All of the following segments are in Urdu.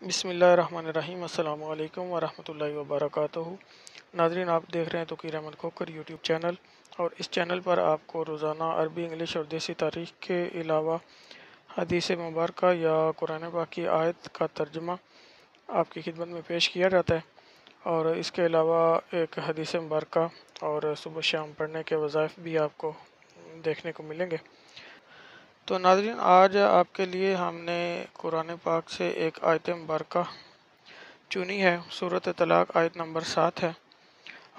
بسم اللہ الرحمن الرحیم۔ السلام علیکم ورحمۃ اللہ وبرکاتہ۔ ناظرین، آپ دیکھ رہے ہیں توقیر احمد کھوکر یوٹیوب چینل، اور اس چینل پر آپ کو روزانہ عربی، انگلش اور دیسی تاریخ کے علاوہ حدیث مبارکہ یا قرآن پاک کی آیت کا ترجمہ آپ کی خدمت میں پیش کیا جاتا ہے، اور اس کے علاوہ ایک حدیث مبارکہ اور صبح شام پڑھنے کے وظائف بھی آپ کو دیکھنے کو ملیں گے۔ تو ناظرین، آج آپ کے لیے ہم نے قرآن پاک سے ایک آیت مبارکہ چنی ہے۔ سورۃ طلاق آیت نمبر 7 ہے،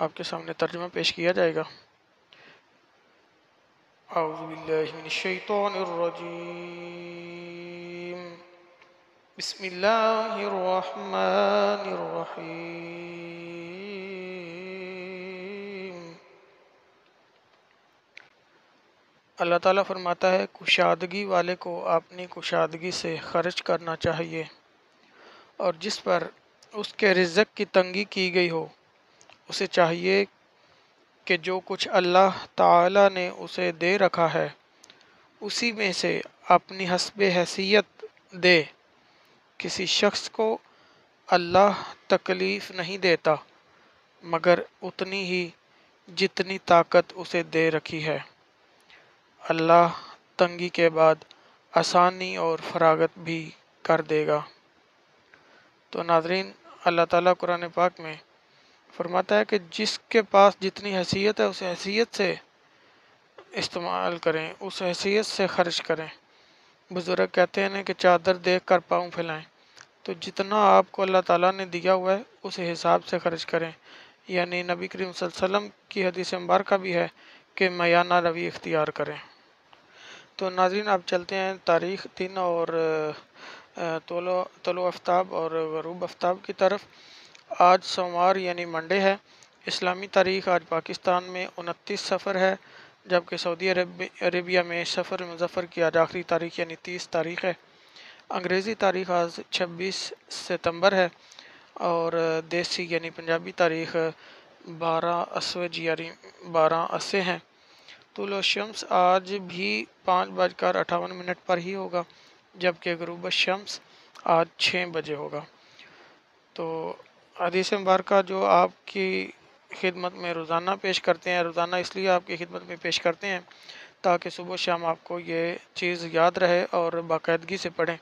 آپ کے سامنے ترجمہ پیش کیا جائے گا۔ اعوذ باللہ من الشیطان الرجیم، بسم اللہ الرحمن الرحیم۔ اللہ تعالیٰ فرماتا ہے، کشادگی والے کو اپنی کشادگی سے خرچ کرنا چاہیے، اور جس پر اس کے رزق کی تنگی کی گئی ہو اسے چاہیے کہ جو کچھ اللہ تعالیٰ نے اسے دے رکھا ہے اسی میں سے اپنی حسب حیثیت دے۔ کسی شخص کو اللہ تکلیف نہیں دیتا مگر اتنی ہی جتنی طاقت اسے دے رکھی ہے۔ اللہ تنگی کے بعد آسانی اور فراغت بھی کر دے گا۔ تو ناظرین، اللہ تعالیٰ قرآن پاک میں فرماتا ہے کہ جس کے پاس جتنی حیثیت ہے اس حیثیت سے استعمال کریں، اس حیثیت سے خرچ کریں۔ بزرگ کہتے ہیں کہ چادر دیکھ کر پاؤں پھیلائیں، تو جتنا آپ کو اللہ تعالیٰ نے دیا ہوا ہے اس حساب سے خرچ کریں۔ یعنی نبی کریم صلی اللہ علیہ وسلم کی حدیث مبارکہ بھی ہے کہ میانہ روی اختیار کریں۔ تو ناظرین، آپ چلتے ہیں تاریخ، دن اور طلوع آفتاب اور غروب آفتاب کی طرف۔ آج سوموار یعنی منڈے ہے۔ اسلامی تاریخ آج پاکستان میں 29 صفر ہے، جبکہ سعودی عربیہ میں صفر مظفر کی آج آخری تاریخ یعنی 30 تاریخ ہے۔ انگریزی تاریخ آج 26 ستمبر ہے، اور دیسی یعنی پنجابی تاریخ 12 یعنی 12 اسے ہیں۔ طلوع الشمس آج بھی 5:58 پر ہی ہوگا، جبکہ غروب الشمس آج 6 بجے ہوگا۔ تو حدیث مبارکہ جو آپ کی خدمت میں روزانہ پیش کرتے ہیں، روزانہ اس لیے آپ کی خدمت میں پیش کرتے ہیں تاکہ صبح و شام آپ کو یہ چیز یاد رہے اور باقاعدگی سے پڑھیں،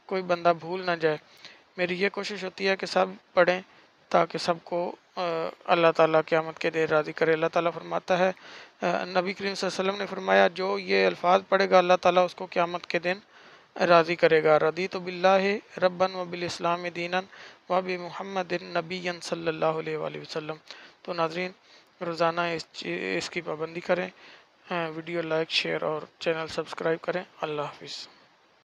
کوئی بندہ بھول نہ جائے۔ میری یہ کوشش ہوتی ہے کہ سب پڑھیں تاکہ سب کو اللہ تعالیٰ قیامت کے دن راضی کرے۔ اللہ تعالیٰ فرماتا ہے، نبی کریم صلی اللہ علیہ وسلم نے فرمایا، جو یہ الفاظ پڑھے گا اللہ تعالیٰ اس کو قیامت کے دن راضی کرے گا۔ رضیت باللہ ربا وبالاسلام دینا وبمحمد نبی صلی اللہ علیہ وآلہ وسلم۔ تو ناظرین، روزانہ اس کی پابندی کریں، ویڈیو لائک، شیئر اور چینل سبسکرائب کریں۔ اللہ حافظ۔